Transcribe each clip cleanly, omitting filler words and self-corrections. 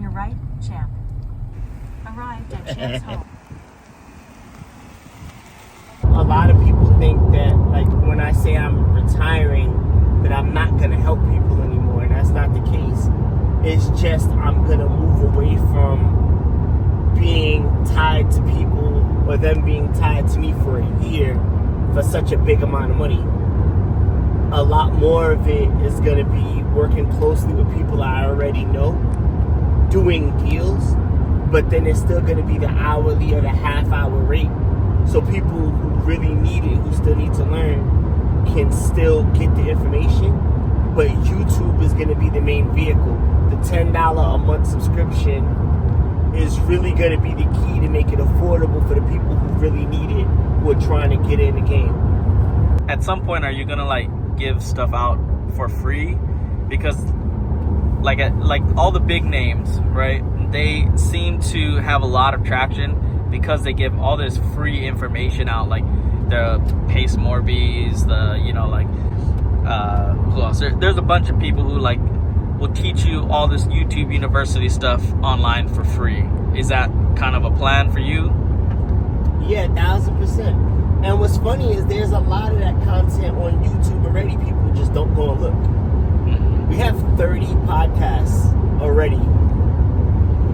your right, champ. Arrived at champ's home. A lot of people think that, like, when I say I'm retiring, that I'm not going to help people anymore, and that's not the case. It's just I'm going to move away from being tied to people or them being tied to me for a year for such a big amount of money. A lot more of it is going to be working closely with people I already know, doing deals, but then it's still going to be the hourly or the half-hour rate. So people who really need it, who still need to learn, can still get the information. But YouTube is going to be the main vehicle. The $10 a month subscription is really going to be the key to make it affordable for the people who really need it, who are trying to get in the game. At some point, are you going to like give stuff out for free? Because like all the big names, right? They seem to have a lot of traction because they give all this free information out, like the Pace Morbies, the, you know, like, who else? There's a bunch of people who like will teach you all this YouTube University stuff online for free. Is that kind of a plan for you? Yeah, 1000%. And what's funny is there's a lot of that content on YouTube already. People just don't go and look. Mm-hmm. We have 30 podcasts already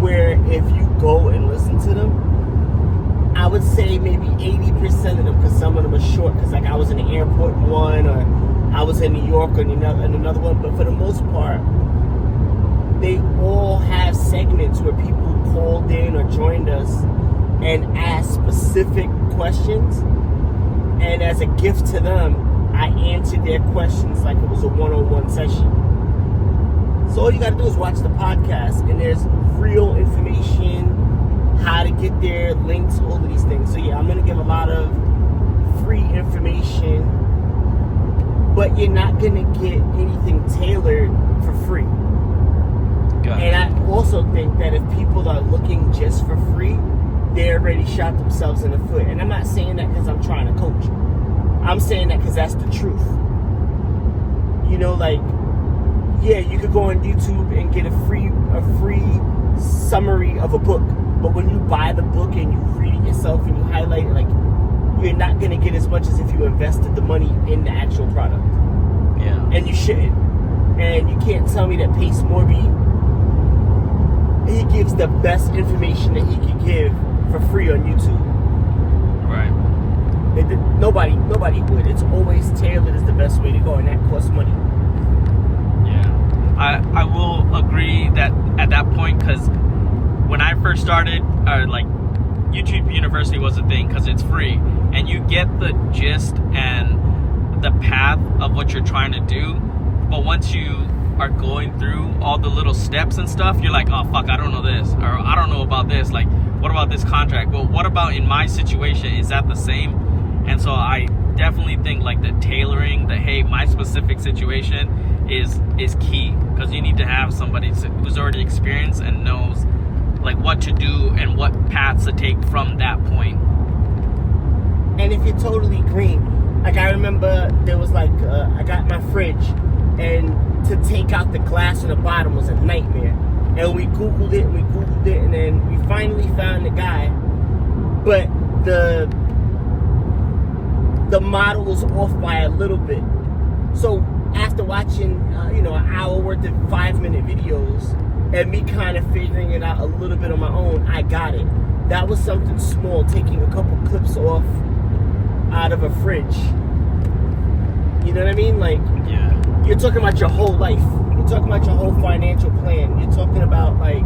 where if you go and listen to them, I would say maybe 80% of them, because some of them are short, because like I was in the airport in one, or I was in New York in another one, but for the most part, they all have segments where people called in or joined us and asked specific questions, and as a gift to them, I answered their questions like it was a one-on-one session. So all you gotta do is watch the podcast, and there's real information, how to get there, links, all of these things. So yeah, I'm gonna give a lot of free information, but you're not gonna get anything tailored for free. And I also think that if people are looking just for free, they already shot themselves in the foot. And I'm not saying that because I'm trying to coach. I'm saying that because that's the truth. You know, like, yeah, you could go on YouTube and get a free summary of a book. But when you buy the book and you read it yourself and you highlight it, like, you're not going to get as much as if you invested the money in the actual product. Yeah. And you shouldn't. And you can't tell me that Pace Morby, he gives the best information that he could give for free on YouTube. Right. Nobody would. It's always tailored is the best way to go, and that costs money. Yeah. I will agree that at that point, because when I first started, like, YouTube University was a thing because it's free, and you get the gist and the path of what you're trying to do. But once you are going through all the little steps and stuff, you're like, oh fuck, I don't know this, or I don't know about this. Like, what about this contract? Well, what about in my situation? Is that the same? And so I definitely think like the tailoring, the hey, my specific situation is key, because you need to have somebody who's already experienced and knows like what to do and what paths to take from that point. And if you're totally green, like I remember there was like, I got my fridge, and to take out the glass on the bottom was a nightmare. And we Googled it, and then we finally found the guy. But the model was off by a little bit. So after watching, an hour worth of 5-minute videos, and me kind of figuring it out a little bit on my own, I got it. That was something small, taking a couple clips off out of a fridge. You know what I mean? Like, yeah. You're talking about your whole life. You're talking about your whole financial plan. You're talking about like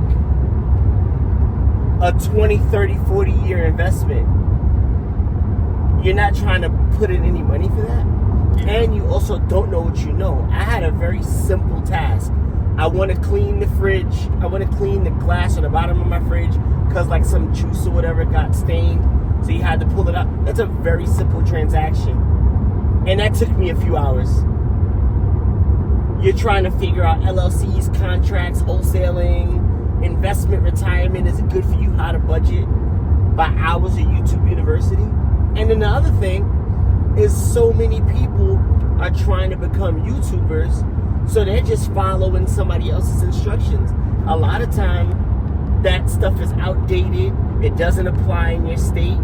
a 20, 30, 40 year investment. You're not trying to put in any money for that. Yeah. And you also don't know what you know. I had a very simple task. I want to clean the fridge. I want to clean the glass on the bottom of my fridge because like some juice or whatever got stained. So you had to pull it out. That's a very simple transaction. And that took me a few hours. You're trying to figure out LLCs, contracts, wholesaling, investment, retirement. Is it good for you? How to budget by hours of YouTube University. And then the other thing is so many people are trying to become YouTubers, so they're just following somebody else's instructions. A lot of time, that stuff is outdated, it doesn't apply in your state,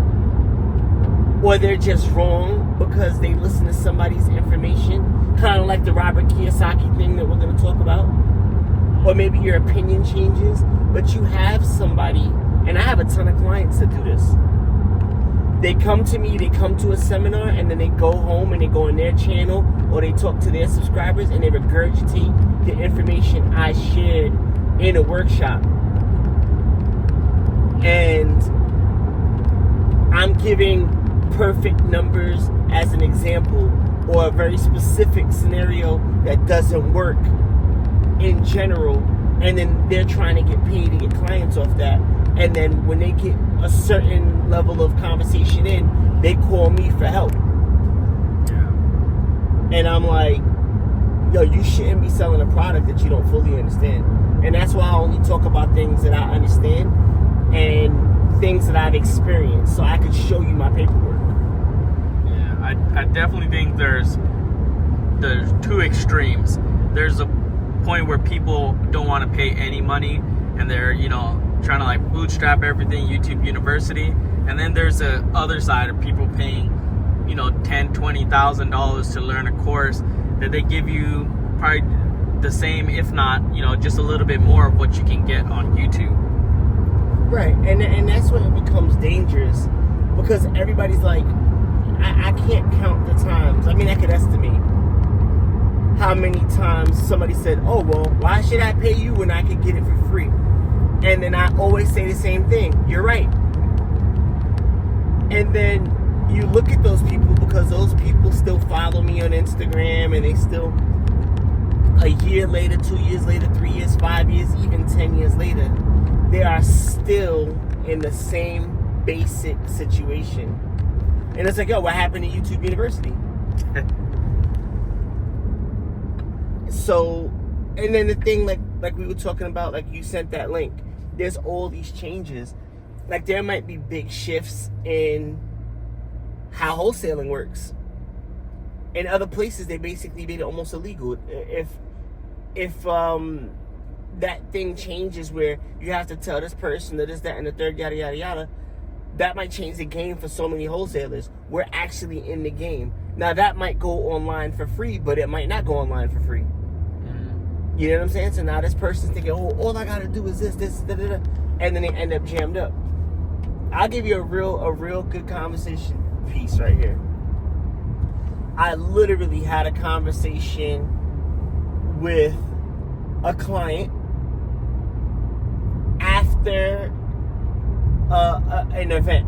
or they're just wrong because they listen to somebody's information, kind of like the Robert Kiyosaki thing that we're going to talk about, or maybe your opinion changes, but you have somebody, and I have a ton of clients that do this. They come to me, they come to a seminar, and then they go home and they go on their channel, or they talk to their subscribers, and they regurgitate the information I shared in a workshop. And I'm giving perfect numbers as an example, or a very specific scenario that doesn't work in general, and then they're trying to get paid to get clients off that. And then when they get a certain level of conversation in, they call me for help. Yeah. And I'm like, yo, you shouldn't be selling a product that you don't fully understand. And that's why I only talk about things that I understand and things that I've experienced, so I could show you my paperwork. Yeah, I definitely think there's two extremes. There's a point where people don't want to pay any money, and they're, trying to like bootstrap everything, YouTube University. And then there's the other side of people paying, $10,000-$20,000 to learn a course that they give you probably the same, if not, just a little bit more of what you can get on YouTube. Right, and that's when it becomes dangerous, because everybody's like, I can't count the times. I mean, I could estimate how many times somebody said, oh, well, why should I pay you when I could get it for free? And then I always say the same thing. You're right. And then you look at those people, because those people still follow me on Instagram, and they still, a year later, 2 years later, 3 years, 5 years, even 10 years later, they are still in the same basic situation. And it's like, yo, what happened to YouTube University? So, and then the thing, like we were talking about, like you sent that link, there's all these changes. Like, there might be big shifts in how wholesaling works. In other places, they basically made it almost illegal. If that thing changes where you have to tell this person that this, that, and the third, yada, yada, yada, that might change the game for so many wholesalers. We're actually in the game. Now, that might go online for free, but it might not go online for free. You know what I'm saying? So now this person's thinking, oh, all I gotta do is this, da, da, da, and then they end up jammed up. I'll give you a real good conversation piece right here. I literally had a conversation with a client after an event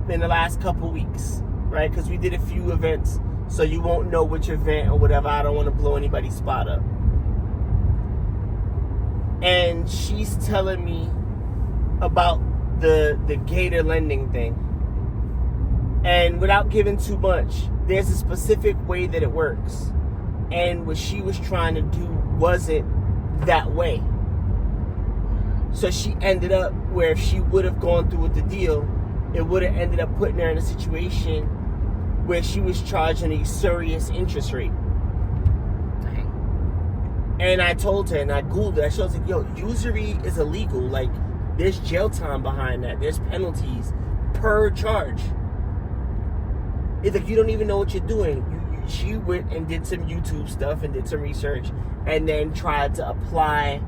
in the last couple weeks, right? Because we did a few events, so you won't know which event or whatever. I don't want to blow anybody's spot up. And she's telling me about the Gator lending thing. And without giving too much, there's a specific way that it works. And what she was trying to do wasn't that way. So she ended up where if she would have gone through with the deal, it would have ended up putting her in a situation where she was charging a usurious interest rate. And I told her, and I Googled it, I was like, yo, usury is illegal. Like, there's jail time behind that. There's penalties per charge. It's like, you don't even know what you're doing. She went and did some YouTube stuff and did some research, and then tried to apply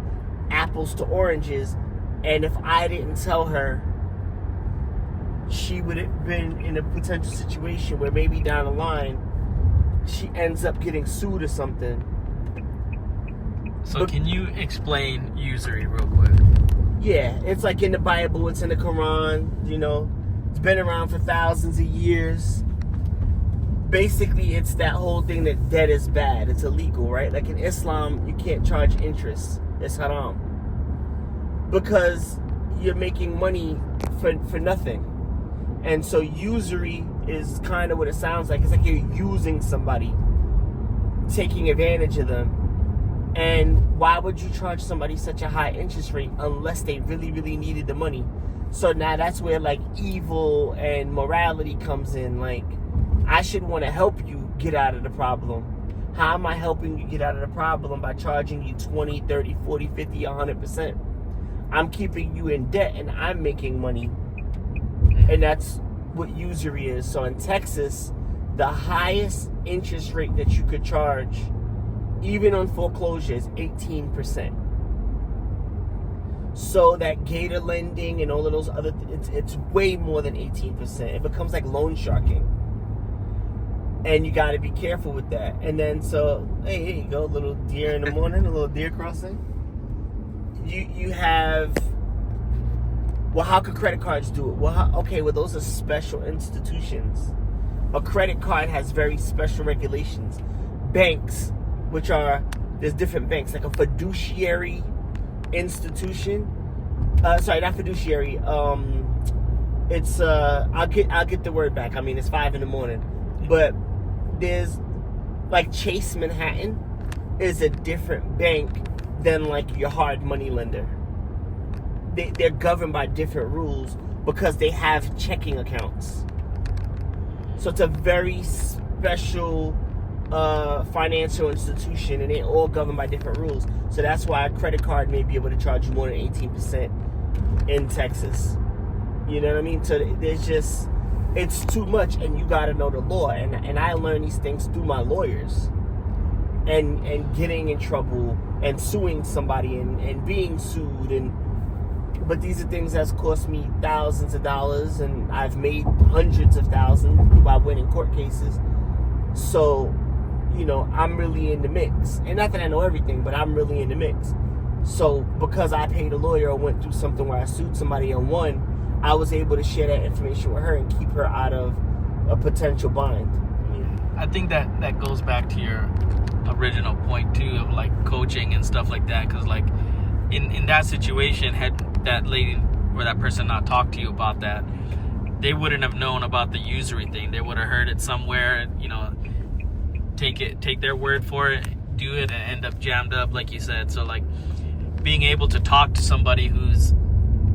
apples to oranges. And if I didn't tell her, she would have been in a potential situation where maybe down the line, she ends up getting sued or something. So can you explain usury real quick? Yeah, it's like in the Bible, it's in the Quran, it's been around for thousands of years. Basically, it's that whole thing that debt is bad, it's illegal, right? Like in Islam, you can't charge interest, it's haram. Because you're making money for nothing. And so usury is kind of what it sounds like. It's like you're using somebody, taking advantage of them. And why would you charge somebody such a high interest rate unless they really, really needed the money? So now that's where like evil and morality comes in. Like, I should want to help you get out of the problem. How am I helping you get out of the problem? By charging you 20, 30, 40, 50, 100%. I'm keeping you in debt and I'm making money. And that's what usury is. So in Texas, the highest interest rate that you could charge, even on foreclosure, is 18%. So that gator lending and all of those other, it's way more than 18%. It becomes like loan sharking. And you got to be careful with that. And then, so, hey, here you go, a little deer in the morning, a little deer crossing. You have, well, how could credit cards do it? Well, those are special institutions. A credit card has very special regulations. Banks, which are, there's different banks, like a fiduciary institution. Sorry, not fiduciary. It's, I'll get the word back. I mean, it's 5 a.m. But there's, like, Chase Manhattan is a different bank than, like, your hard money lender. They're governed by different rules because they have checking accounts. So it's a very special financial institution, and they're all governed by different rules. So that's why a credit card may be able to charge you more than 18% in Texas. You know what I mean? So there's just, it's too much, and you got to know the law. And I learned these things through my lawyers, and getting in trouble and suing somebody and being sued. But these are things that's cost me thousands of dollars, and I've made hundreds of thousands by winning court cases. So, you know, I'm really in the mix. And not that I know everything, but I'm really in the mix. So because I paid a lawyer or went through something where I sued somebody and won, I was able to share that information with her and keep her out of a potential bind. I think that goes back to your original point too, of like coaching and stuff like that. Because like in that situation, had that lady or that person not talked to you about that, they wouldn't have known about the usury thing. They would have heard it somewhere, you know, take their word for it, do it, and end up jammed up, like you said. So like being able to talk to somebody who's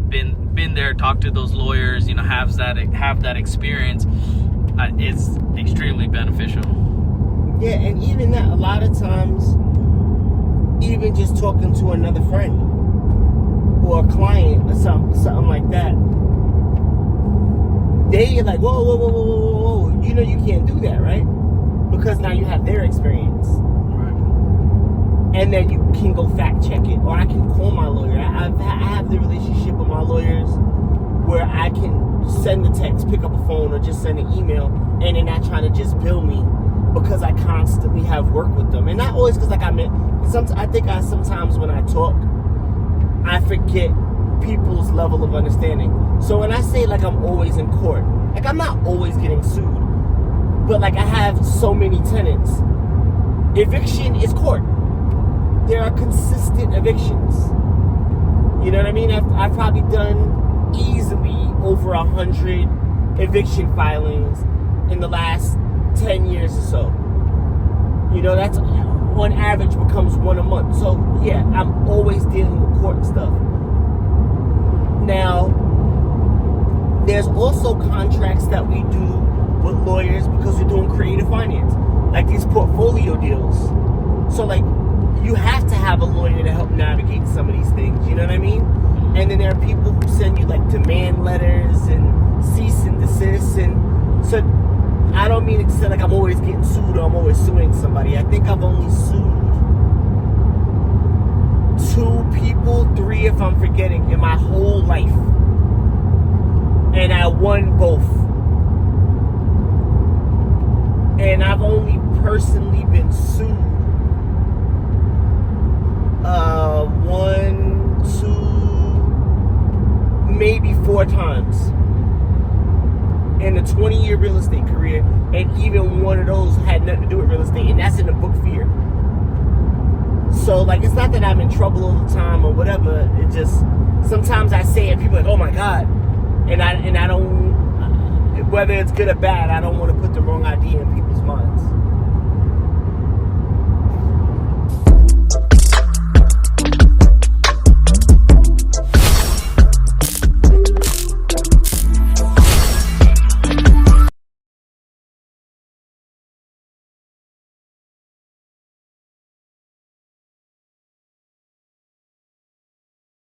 been there, talk to those lawyers, you know, have that experience, is extremely beneficial. Yeah, and even that, a lot of times, even just talking to another friend or a client or something like that, they like, whoa, you know, you can't do that, right? Because now you have their experience. And then you can go fact check it, or I can call my lawyer. I have the relationship with my lawyers where I can send a text, pick up a phone, or just send an email, and they're not trying to just bill me because I constantly have work with them. And not always because like I think sometimes when I talk, I forget people's level of understanding. So when I say like I'm always in court, like I'm not always getting sued, but like I have so many tenants. Eviction is court. There are consistent evictions. You know what I mean? I've probably done easily over 100 eviction filings in the last 10 years or so. You know, that's on average becomes one a month. So yeah, I'm always dealing with court stuff. Now, there's also contracts that we do with lawyers because we're doing creative finance, like these portfolio deals. So like, you have to have a lawyer to help navigate some of these things, you know what I mean? And then there are people who send you like demand letters and cease and desist, and so I don't mean to say like I'm always getting sued or I'm always suing somebody. I think I've only sued 2 people, 3 if I'm forgetting, in my whole life. And I won both. And I've only personally been sued 1, 2, maybe 4 times in a 20-year real estate career, and even one of those had nothing to do with real estate, and that's in the book fear. So like, it's not that I'm in trouble all the time or whatever. It just sometimes I say it and people are like, oh my God, and I don't, whether it's good or bad, I don't want to put the wrong idea in people's minds.